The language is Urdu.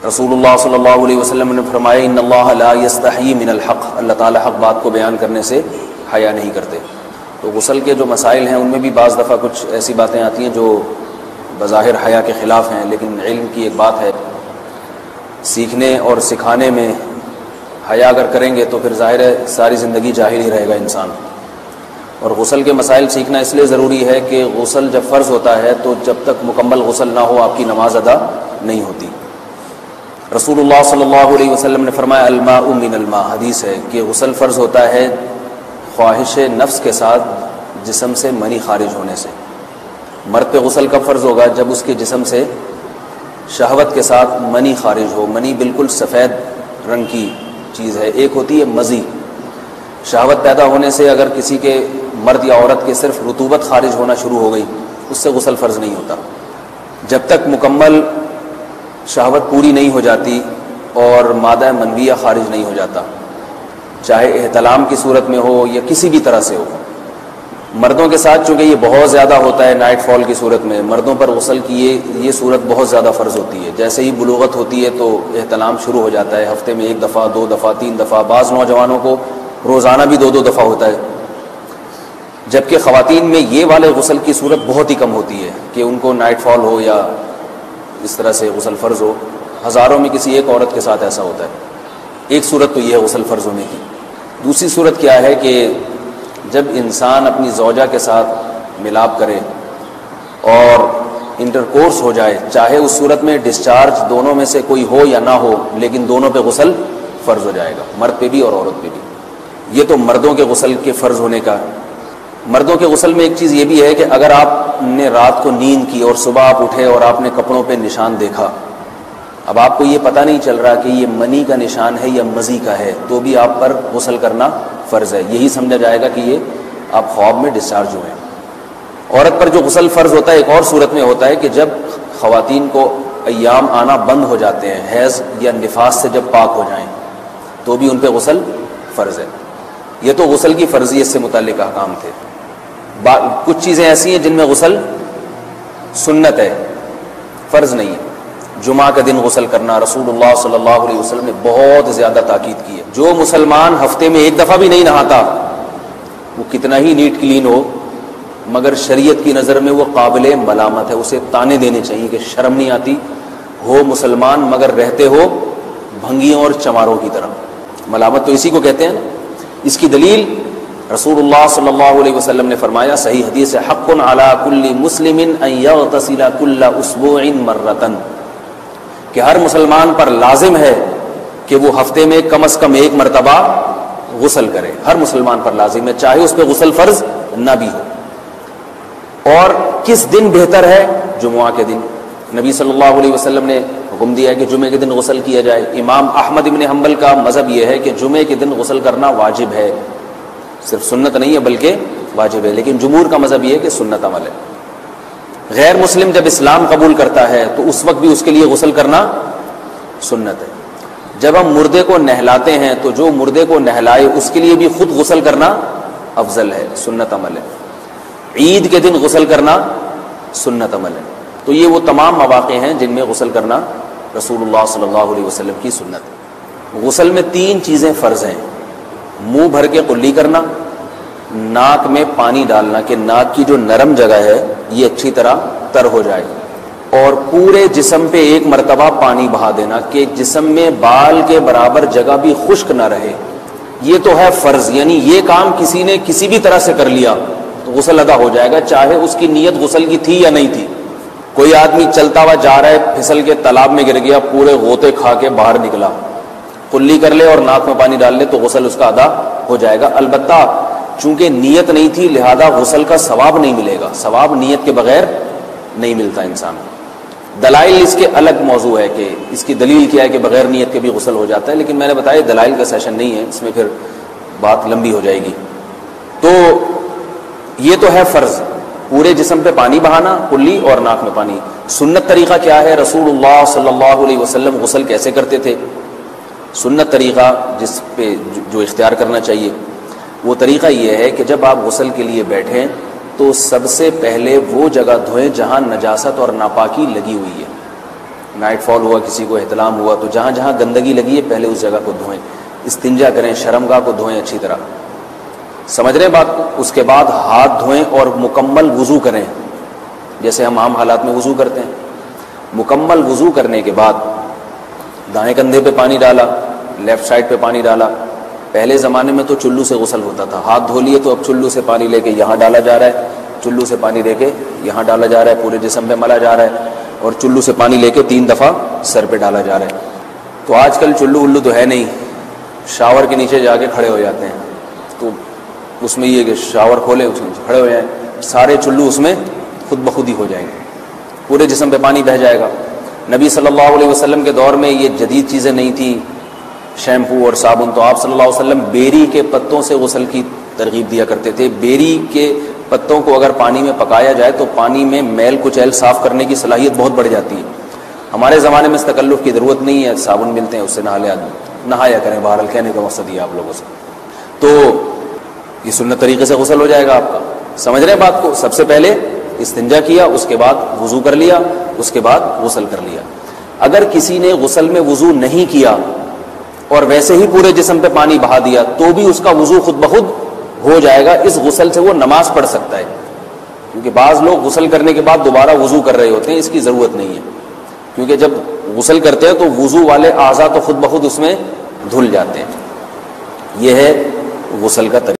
رسول اللہ صلی اللہ علیہ وسلم نے فرمایا ان اللہ لا یستحیی من الحق، اللہ تعالیٰ حق بات کو بیان کرنے سے حیا نہیں کرتے۔ تو غسل کے جو مسائل ہیں ان میں بھی بعض دفعہ کچھ ایسی باتیں آتی ہیں جو بظاہر حیا کے خلاف ہیں، لیکن علم کی ایک بات ہے، سیکھنے اور سکھانے میں حیا اگر کریں گے تو پھر ظاہر ہے ساری زندگی جاہل ہی رہے گا انسان۔ اور غسل کے مسائل سیکھنا اس لیے ضروری ہے کہ غسل جب فرض ہوتا ہے تو جب تک مکمل غسل نہ ہو آپ کی نماز ادا نہیں ہوتی۔ رسول اللہ صلی اللہ علیہ وسلم نے فرمایا الماء من الماء، حدیث ہے کہ غسل فرض ہوتا ہے خواہش نفس کے ساتھ جسم سے منی خارج ہونے سے۔ مرد پہ غسل کب فرض ہوگا؟ جب اس کے جسم سے شہوت کے ساتھ منی خارج ہو۔ منی بالکل سفید رنگ کی چیز ہے، ایک ہوتی ہے مزی۔ شہوت پیدا ہونے سے اگر کسی کے مرد یا عورت کے صرف رطوبت خارج ہونا شروع ہو گئی، اس سے غسل فرض نہیں ہوتا۔ جب تک مکمل شہوت پوری نہیں ہو جاتی اور مادہ منویہ خارج نہیں ہو جاتا، چاہے احتلام کی صورت میں ہو یا کسی بھی طرح سے ہو۔ مردوں کے ساتھ چونکہ یہ بہت زیادہ ہوتا ہے نائٹ فال کی صورت میں، مردوں پر غسل کی یہ صورت بہت زیادہ فرض ہوتی ہے۔ جیسے ہی بلوغت ہوتی ہے تو احتلام شروع ہو جاتا ہے، ہفتے میں 1 دفعہ 2 دفعہ 3 دفعہ، بعض نوجوانوں کو روزانہ بھی 2 دفعہ ہوتا ہے، جبکہ خواتین میں یہ والے غسل کی صورت بہت ہی کم ہوتی ہے کہ ان کو نائٹ فال ہو یا اس طرح سے غسل فرض ہو۔ ہزاروں میں کسی ایک عورت کے ساتھ ایسا ہوتا ہے۔ ایک صورت تو یہ ہے غسل فرض ہونے کی۔ دوسری صورت کیا ہے کہ جب انسان اپنی زوجہ کے ساتھ ملاپ کرے اور انٹرکورس ہو جائے، چاہے اس صورت میں ڈسچارج دونوں میں سے کوئی ہو یا نہ ہو، لیکن دونوں پہ غسل فرض ہو جائے گا، مرد پہ بھی اور عورت پہ بھی۔ یہ تو مردوں کے غسل کے فرض ہونے کا۔ مردوں کے غسل میں ایک چیز یہ بھی ہے کہ اگر آپ نے رات کو نیند کی اور صبح آپ اٹھے اور آپ نے کپڑوں پہ نشان دیکھا، اب آپ کو یہ پتہ نہیں چل رہا کہ یہ منی کا نشان ہے یا مزی کا ہے، تو بھی آپ پر غسل کرنا فرض ہے۔ یہی سمجھا جائے گا کہ یہ آپ خواب میں ڈسچارج ہوئے ہیں۔ عورت پر جو غسل فرض ہوتا ہے ایک اور صورت میں ہوتا ہے کہ جب خواتین کو ایام آنا بند ہو جاتے ہیں، حیض یا نفاس سے جب پاک ہو جائیں، تو بھی ان پہ غسل فرض ہے۔ یہ تو غسل کی فرضیت سے متعلق احکام تھے۔ کچھ چیزیں ایسی ہیں جن میں غسل سنت ہے، فرض نہیں ہے۔ جمعہ کا دن غسل کرنا، رسول اللہ صلی اللہ علیہ وسلم نے بہت زیادہ تاکید کی ہے۔ جو مسلمان ہفتے میں 1 دفعہ بھی نہیں نہاتا، وہ کتنا ہی نیٹ کلین ہو، مگر شریعت کی نظر میں وہ قابل ملامت ہے، اسے تانے دینے چاہیے کہ شرم نہیں آتی، ہو مسلمان مگر رہتے ہو بھنگیوں اور چماروں کی طرح۔ ملامت تو اسی کو کہتے ہیں۔ اس کی دلیل رسول اللہ صلی اللہ علیہ وسلم نے فرمایا، صحیح حدیث ہے، حق علی کل مسلم ان یغتسل کل اسبوع مرۃ، کہ ہر مسلمان پر لازم ہے کہ وہ ہفتے میں کم از کم 1 مرتبہ غسل کرے۔ ہر مسلمان پر لازم ہے، چاہے اس پہ غسل فرض نہ بھی ہو۔ اور کس دن بہتر ہے؟ جمعہ کے دن۔ نبی صلی اللہ علیہ وسلم نے حکم دیا ہے کہ جمعے کے دن غسل کیا جائے۔ امام احمد ابن حنبل کا مذہب یہ ہے کہ جمعے کے دن غسل کرنا واجب ہے، صرف سنت نہیں ہے بلکہ واجب ہے، لیکن جمہور کا مذہب یہ ہے کہ سنت عمل ہے۔ غیر مسلم جب اسلام قبول کرتا ہے تو اس وقت بھی اس کے لیے غسل کرنا سنت ہے۔ جب ہم مردے کو نہلاتے ہیں تو جو مردے کو نہلائے اس کے لیے بھی خود غسل کرنا افضل ہے، سنت عمل ہے۔ عید کے دن غسل کرنا سنت عمل ہے۔ تو یہ وہ تمام مواقع ہیں جن میں غسل کرنا رسول اللہ صلی اللہ علیہ وسلم کی سنت ہے۔ غسل میں 3 چیزیں فرض ہیں: منہ بھر کے قلی کرنا، ناک میں پانی ڈالنا کہ ناک کی جو نرم جگہ ہے یہ اچھی طرح تر ہو جائے، اور پورے جسم پہ 1 مرتبہ پانی بہا دینا کہ جسم میں بال کے برابر جگہ بھی خشک نہ رہے۔ یہ تو ہے فرض، یعنی یہ کام کسی نے کسی بھی طرح سے کر لیا تو غسل ادا ہو جائے گا، چاہے اس کی نیت غسل کی تھی یا نہیں تھی۔ کوئی آدمی چلتا ہوا جا رہا ہے، پھسل کے تالاب میں گر گیا، پورے غوطے کھا کے باہر نکلا، قلی کر لے اور ناک میں پانی ڈال لے تو غسل اس کا ادا ہو جائے گا۔ البتہ چونکہ نیت نہیں تھی لہذا غسل کا ثواب نہیں ملے گا، ثواب نیت کے بغیر نہیں ملتا انسان کو۔ دلائل اس کے الگ موضوع ہے کہ اس کی دلیل کیا ہے کہ بغیر نیت کے بھی غسل ہو جاتا ہے، لیکن میں نے بتایا دلائل کا سیشن نہیں ہے، اس میں پھر بات لمبی ہو جائے گی۔ تو یہ تو ہے فرض، پورے جسم پہ پانی بہانا، کلی اور ناک میں پانی۔ سنت طریقہ کیا ہے؟ رسول اللہ صلی اللہ علیہ وسلم غسل کیسے کرتے تھے؟ سنت طریقہ جس پہ جو اختیار کرنا چاہیے وہ طریقہ یہ ہے کہ جب آپ غسل کے لیے بیٹھیں تو سب سے پہلے وہ جگہ دھوئیں جہاں نجاست اور ناپاکی لگی ہوئی ہے۔ نائٹ فال ہوا، کسی کو احتلام ہوا، تو جہاں جہاں گندگی لگی ہے پہلے اس جگہ کو دھوئیں، استنجا کریں، شرمگاہ کو دھوئیں اچھی طرح، سمجھ رہے بات کو. اس کے بعد ہاتھ دھوئیں اور مکمل وضو کریں جیسے ہم عام حالات میں وضو کرتے ہیں. مکمل وضو کرنے کے بعد دائیں کندھے پہ پانی ڈالا، لیفٹ سائڈ پہ پانی ڈالا. پہلے زمانے میں تو چلو سے غسل ہوتا تھا، ہاتھ دھو لیے تو اب چلو سے پانی لے کے یہاں ڈالا جا رہا ہے، چلو سے پانی لے کے یہاں ڈالا جا رہا ہے، پورے جسم پہ ملا جا رہا ہے، اور چلو سے پانی لے کے 3 دفعہ سر پہ ڈالا جا رہا ہے. تو آج کل چلو ولو تو ہے نہیں، شاور کے نیچے جا کے کھڑے ہو جاتے ہیں. تو اس میں یہ کہ شاور کھولے اس میں کھڑے ہو جائیں، سارے چلو اس میں خود بخود ہی ہو جائیں گے، پورے جسم پہ پانی بہہ جائے گا. نبی صلی اللہ علیہ وسلم کے دور میں یہ جدید چیزیں نہیں تھیں، شیمپو اور صابن. تو آپ صلی اللہ علیہ وسلم بیری کے پتوں سے غسل کی ترغیب دیا کرتے تھے. بیری کے پتوں کو اگر پانی میں پکایا جائے تو پانی میں میل کچیل صاف کرنے کی صلاحیت بہت بڑھ جاتی ہے. ہمارے زمانے میں اس تکلف کی ضرورت نہیں ہے، صابن ملتے ہیں اس سے نہایا کریں. بہرحال کہنے کا مقصد یہ آپ لوگوں سے تو یہ سنت طریقے سے غسل ہو جائے گا آپ کا. سمجھ رہے ہیں بات کو؟ سب سے پہلے استنجا کیا، اس کے بعد وضو کر لیا، اس کے بعد غسل کر لیا. اگر کسی نے غسل میں وضو نہیں کیا اور ویسے ہی پورے جسم پہ پانی بہا دیا تو بھی اس کا وضو خود بخود ہو جائے گا. اس غسل سے وہ نماز پڑھ سکتا ہے، کیونکہ بعض لوگ غسل کرنے کے بعد دوبارہ وضو کر رہے ہوتے ہیں. اس کی ضرورت نہیں ہے، کیونکہ جب غسل کرتے ہیں تو وضو والے اعضاء تو خود بخود اس میں دھل جاتے ہیں. یہ ہے غسل کا طریقہ.